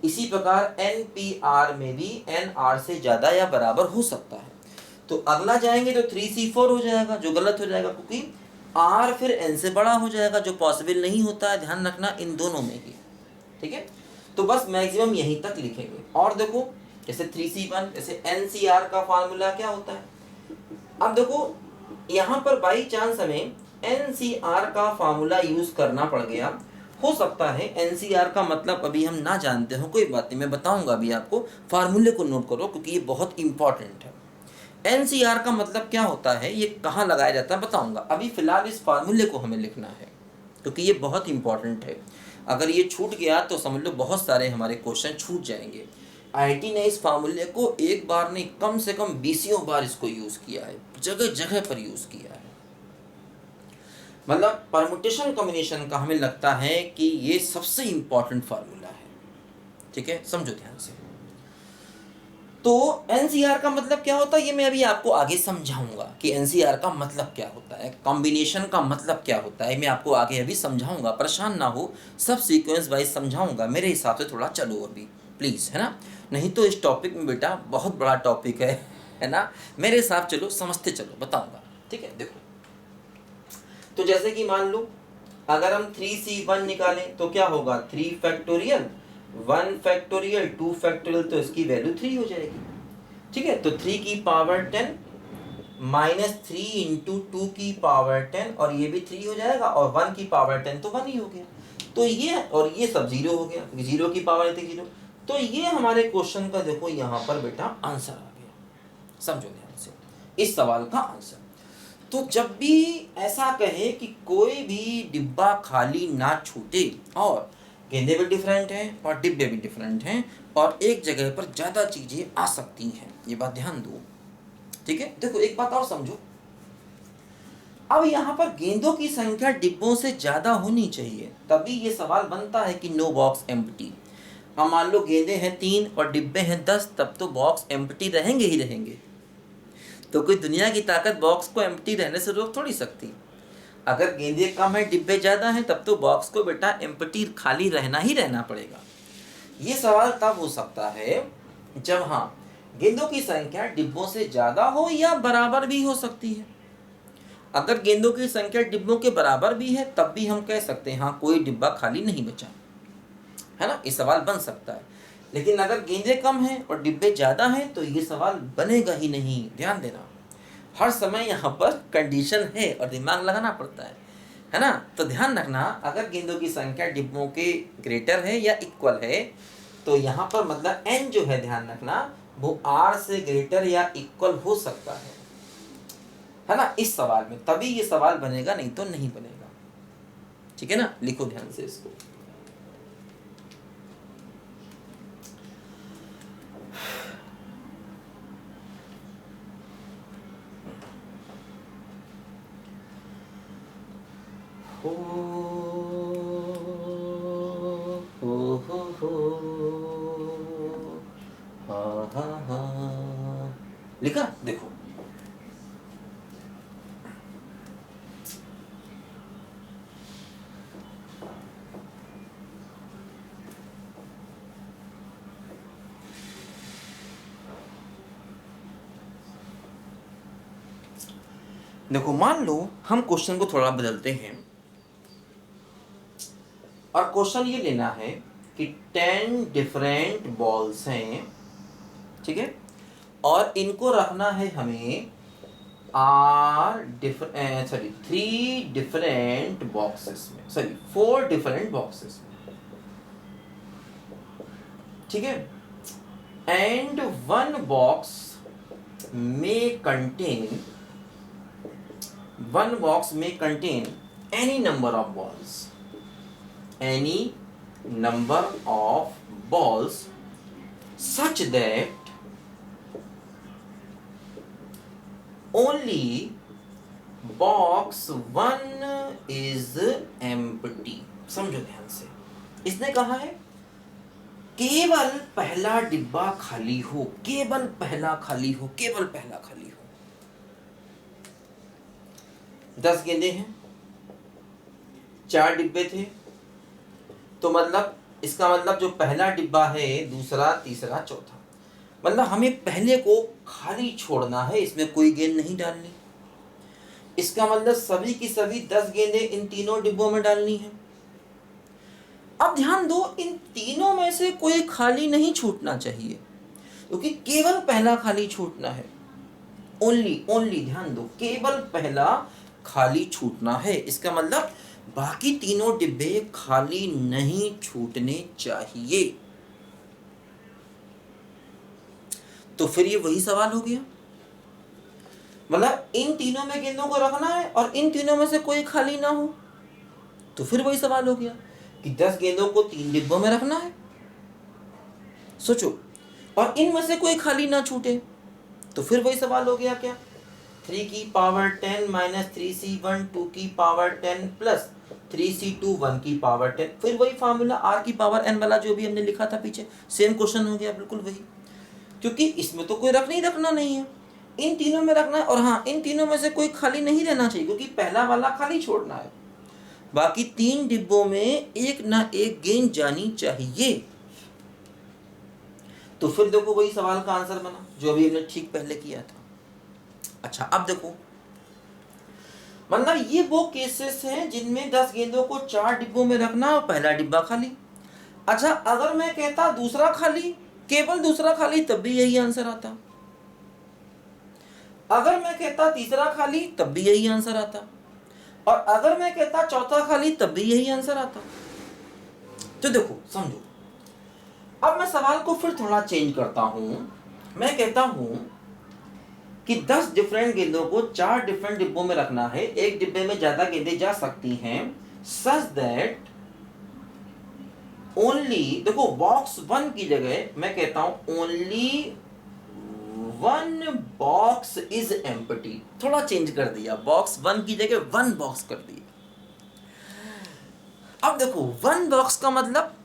इसी प्रकार NPR में भी n r से ज्यादा या बराबर हो सकता है। तो अगला जाएंगे तो 3C4 हो जाएगा जो गलत हो जाएगा क्योंकि r फिर n से बड़ा हो जाएगा जो पॉसिबल नहीं होता है, ध्यान रखना इन दोनों में ही। ठीक है, तो बस मैक्सिमम यहीं तक लिखेंगे। और देखो जैसे 3C1 जैसे NCR का फार्मूला क्या होता है। अब देखो यहाँ पर बाई चांस हमें NCR का फार्मूला यूज करना पड़ गया, हो सकता है NCR का मतलब अभी हम ना जानते हो, कोई बात नहीं, मैं बताऊंगा अभी आपको। फार्मूले को नोट करो क्योंकि ये बहुत इंपॉर्टेंट है। NCR का मतलब क्या होता है, ये कहाँ लगाया जाता है बताऊंगा, अभी फिलहाल इस फार्मूले को हमें लिखना है क्योंकि ये बहुत इंपॉर्टेंट है। अगर ये छूट गया तो समझ लो बहुत सारे हमारे क्वेश्चन छूट जाएंगे। IIT ने इस फार्मूले को एक बार नहीं कम से कम 20 बार इसको यूज किया है, जगह जगह पर यूज किया है। मतलब परमुटेशन कॉम्बिनेशन का हमें लगता है कि ये सबसे इंपॉर्टेंट फार्मूला है। ठीक है, समझो ध्यान से। तो NCR का मतलब क्या होता है ये मैं अभी आपको आगे समझाऊंगा कि NCR का मतलब क्या होता है, कॉम्बिनेशन का मतलब क्या होता है, मैं आपको आगे अभी समझाऊंगा, परेशान ना हो, सब सीक्वेंस वाइज समझाऊंगा। मेरे हिसाब से थोड़ा चलो अभी प्लीज, है ना, नहीं तो इस टॉपिक में बेटा बहुत बड़ा टॉपिक है ना, मेरे हिसाब चलो समझते चलो बताऊंगा। ठीक है, देखो तो जैसे कि मान लो अगर हम 3C1 निकालें तो क्या होगा 3 फैक्टोरियल 1 फैक्टोरियल 2 फैक्टोरियल, तो इसकी वैल्यू 3 हो जाएगी। ठीक है, तो 3 की पावर 10 माइनस 3 इंटू 2 की पावर 10 और ये भी 3 हो जाएगा और 1 की पावर 10 तो 1 ही हो गया। तो ये और ये सब 0 हो गया, 0 की पावर 0। तो ये हमारे क्वेश्चन का देखो यहाँ पर बेटा आंसर आ गया, समझो ध्यान से इस सवाल का आंसर। तो जब भी ऐसा कहे कि कोई भी डिब्बा खाली ना छूटे और गेंदे भी डिफरेंट हैं और डिब्बे भी डिफरेंट हैं और एक जगह पर ज़्यादा चीज़ें आ सकती हैं, ये बात ध्यान दो। ठीक है, देखो एक बात और समझो, अब यहाँ पर गेंदों की संख्या डिब्बों से ज़्यादा होनी चाहिए तभी ये सवाल बनता है कि नो बॉक्स एम्प्टी। अब मान लो गेंदे हैं 3 और डिब्बे हैं 10, तब तो बॉक्स एम्प्टी रहेंगे ही रहेंगे। तो कोई दुनिया की ताकत बॉक्स को एम्प्टी रहने से रोक थोड़ी सकती। अगर गेंदे कम है डिब्बे ज़्यादा हैं तब तो बॉक्स को बेटा एम्प्टी खाली रहना ही रहना पड़ेगा। ये सवाल तब हो सकता है जब हाँ गेंदों की संख्या डिब्बों से ज़्यादा हो या बराबर भी हो सकती है। अगर गेंदों की संख्या डिब्बों के बराबर भी है तब भी हम कह सकते हैं हाँ कोई डिब्बा खाली नहीं बचा, है ना, ये सवाल बन सकता है। लेकिन अगर गेंदें कम हैं और डिब्बे ज़्यादा हैं तो ये सवाल बनेगा ही नहीं। ध्यान देना, हर समय यहाँ पर कंडीशन है और दिमाग लगाना पड़ता है ना। तो ध्यान रखना अगर गेंदों की संख्या डिब्बों के ग्रेटर है या इक्वल है तो यहाँ पर मतलब n जो है ध्यान रखना वो r से ग्रेटर या इक्वल हो सकता है ना, इस सवाल में तभी ये सवाल बनेगा, नहीं तो नहीं बनेगा। ठीक है ना, लिखो ध्यान से इसको। हो हो हा लिखा, देखो देखो मान लो हम क्वेश्चन को थोड़ा बदलते हैं और क्वेश्चन ये लेना है कि 10 डिफरेंट बॉल्स हैं, ठीक है, और इनको रखना है हमें सॉरी 3 डिफरेंट बॉक्सेस में, सॉरी 4 डिफरेंट बॉक्सेस में, ठीक है, एंड 1 बॉक्स में कंटेन वन बॉक्स में contain any number of balls, any number of balls such that only box 1 is empty। समझो ध्यान से, इसने कहा है केवल पहला डिब्बा खाली हो, केवल पहला खाली हो, केवल पहला खाली हो। 10 गेंदे हैं, 4 डिब्बे थे, तो मतलब इसका मतलब जो पहला डिब्बा है, दूसरा, तीसरा, चौथा, मतलब हमें पहले को खाली छोड़ना है, इसमें कोई गेंद नहीं डालनी। इसका मतलब सभी की सभी 10 गेंदें इन तीनों डिब्बों में डालनी है। अब ध्यान दो, इन तीनों में से कोई खाली नहीं छूटना चाहिए, क्योंकि केवल पहला खाली छूटना है। ओनली ध्यान दो, केवल पहला खाली छूटना है। इसका मतलब बाकी तीनों डिब्बे खाली नहीं छूटने चाहिए। तो फिर ये वही सवाल हो गया, मतलब इन तीनों में गेंदों को रखना है और इन तीनों में से कोई खाली ना हो। तो फिर वही सवाल हो गया कि 10 गेंदों को 3 डिब्बों में रखना है, सोचो, और इनमें से कोई खाली ना छूटे। तो फिर वही सवाल हो गया क्या, 3 की पावर 10 माइनस 3c1 2 की पावर 10 प्लस 3c2 1 की पावर 10। फिर वही फार्मूला r की पावर n वाला जो भी हमने लिखा था पीछे, सेम क्वेश्चन हो गया, बिल्कुल वही, क्योंकि इसमें तो कोई रखना नहीं है, इन तीनों में रखना है। और हाँ, इन तीनों में से कोई खाली नहीं रहना चाहिए, क्योंकि पहला वाला खाली छोड़ना है। बाकी 3 डिब्बों में एक ना एक गेंद जानी चाहिए। तो फिर देखो वही सवाल का आंसर बना जो अभी हमने ठीक पहले किया था। अच्छा, अब देखो, मतलब ये वो केसेस हैं जिनमें 10 गेंदों को 4 डिब्बों में रखना और पहला डिब्बा खाली। अच्छा, अगर मैं कहता दूसरा खाली, केवल दूसरा खाली, तब भी यही आंसर आता। अगर मैं कहता तीसरा खाली, तब भी यही आंसर आता। और अगर मैं कहता चौथा खाली, तब भी यही आंसर आता। तो देखो, समझो, अब मैं सवाल को फिर थोड़ा चेंज करता हूं। मैं कहता हूं कि 10 डिफरेंट गेंदों को 4 डिफरेंट डिब्बों में रखना है, एक डिब्बे में ज्यादा गेंदें जा सकती हैं, सच दैट ओनली, देखो बॉक्स 1 की जगह मैं कहता हूं ओनली 1 बॉक्स इज एम्प्टी। थोड़ा चेंज कर दिया, बॉक्स 1 की जगह 1 बॉक्स कर दिया। अब देखो, 1 बॉक्स का मतलब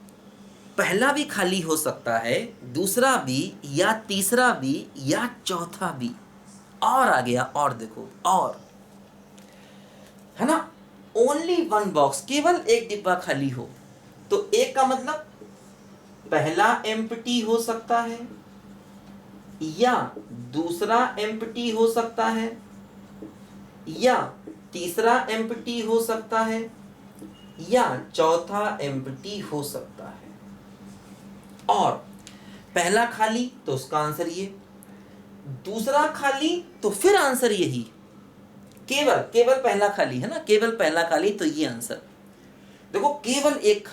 पहला भी खाली हो सकता है, दूसरा भी, या तीसरा भी, या चौथा भी। और आ गया, और देखो, और है ना, ओनली 1 बॉक्स, केवल एक डिब्बा खाली हो। तो एक का मतलब पहला एम्प्टी हो सकता है, या दूसरा एम्प्टी हो सकता है, या तीसरा एम्प्टी हो सकता है, या चौथा एम्प्टी हो सकता है। और पहला खाली तो उसका आंसर ये, दूसरा खाली तो फिर आंसर यही, केवल पहला खाली है ना, केवल पहला खाली, तो ये आंसर। देखो, केवल एक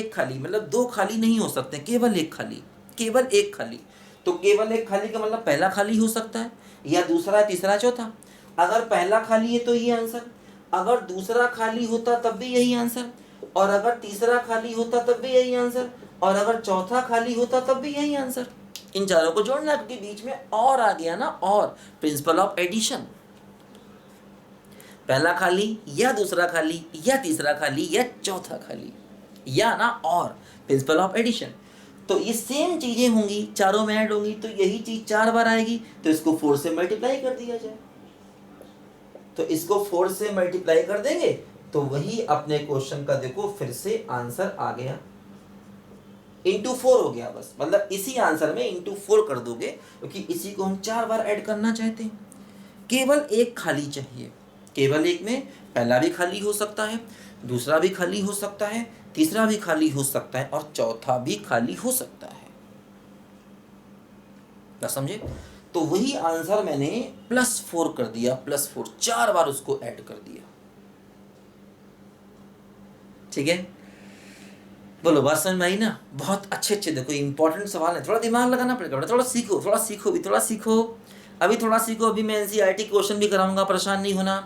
खाली मतलब 2 खाली नहीं हो सकते, केवल एक खाली, केवल एक खाली। तो केवल एक खाली का मतलब पहला खाली हो सकता है, या दूसरा, तीसरा, चौथा। अगर पहला खाली है तो ये आंसर, अगर दूसरा खाली होता तब भी यही आंसर, और अगर तीसरा खाली होता तब भी यही आंसर, और अगर चौथा खाली होता तब भी यही आंसर। इन चारों को जोड़ना, क्योंकि बीच में और आ गया ना, और प्रिंसिपल ऑफ एडिशन। पहला खाली, या दूसरा खाली, या तीसरा खाली, या चौथा खाली, या ना, और प्रिंसिपल ऑफ एडिशन। तो ये सेम चीजें होंगी, चारों में ऐड होंगी, तो यही चीज 4 बार आएगी, तो इसको 4 से मल्टीप्लाई कर दिया जाए। तो इसको 4 से मल्टीप्लाई कर देंगे तो वही अपने क्वेश्चन का देखो फिर से आंसर आ गया, इंटू 4 हो गया बस, मतलब इसी आंसर में इंटू 4 कर दोगे, क्योंकि इसी को हम 4 बार ऐड करना चाहते हैं। केवल एक खाली चाहिए, केवल एक में पहला भी खाली हो सकता है, दूसरा भी खाली हो सकता है, तीसरा भी खाली हो सकता है, और चौथा भी खाली हो सकता है। क्या समझे? तो वही आंसर मैंने +4 कर दिया, +4, 4 बार उसको ऐड कर दिया। ठीक है, बोलो, बात समझ में आई ना? बहुत अच्छे देखो, इंपॉर्टेंट सवाल है, थोड़ा दिमाग लगाना पड़ेगा, थोड़ा सीखो, थोड़ा सीखो। अभी थोड़ा सीखो, अभी मैं NCERT क्वेश्चन भी कराऊंगा, परेशान नहीं होना।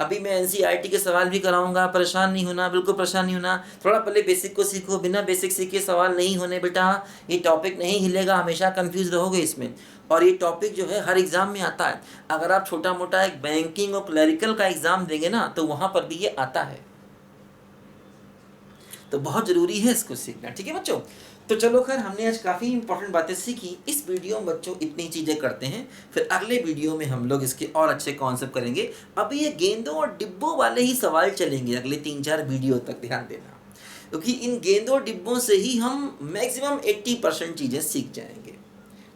अभी मैं एनसीईआरटी के सवाल भी कराऊंगा, परेशान नहीं होना, बिल्कुल परेशान नहीं होना। थोड़ा पहले बेसिक को सीखो, बिना बेसिक सीखे सवाल नहीं होने बेटा, ये टॉपिक नहीं हिलेगा, हमेशा कंफ्यूज रहोगे इसमें। और ये टॉपिक जो है हर एग्जाम में आता है। अगर आप छोटा मोटा एक बैंकिंग और क्लरिकल का एग्जाम देंगे ना तो वहाँ पर भी ये आता है, तो बहुत ज़रूरी है इसको सीखना। ठीक है बच्चों, तो चलो खैर हमने आज काफ़ी इंपॉर्टेंट बातें सीखी। इस वीडियो में बच्चों इतनी चीज़ें करते हैं, फिर अगले वीडियो में हम लोग इसके और अच्छे कॉन्सेप्ट करेंगे। अभी ये गेंदों और डिब्बों वाले ही सवाल चलेंगे अगले 3-4 वीडियो तक, ध्यान देना, क्योंकि इन गेंदों और डिब्बों से ही हम मैक्सिमम 80% चीज़ें सीख जाएंगे।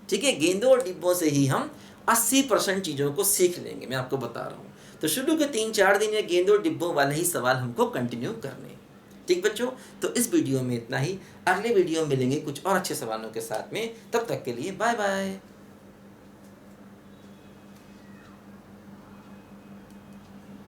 ठीक है, गेंदों और डिब्बों से ही हम 80% चीज़ों को सीख लेंगे, मैं आपको बता रहा हूँ। तो शुरू के 3-4 दिन ये गेंदों और डिब्बों वाले ही सवाल हमको कंटिन्यू करने हैं। ठीक बच्चों, तो इस वीडियो में इतना ही। अगले वीडियो में मिलेंगे कुछ और अच्छे सवालों के साथ में। तब तक के लिए बाय बाय।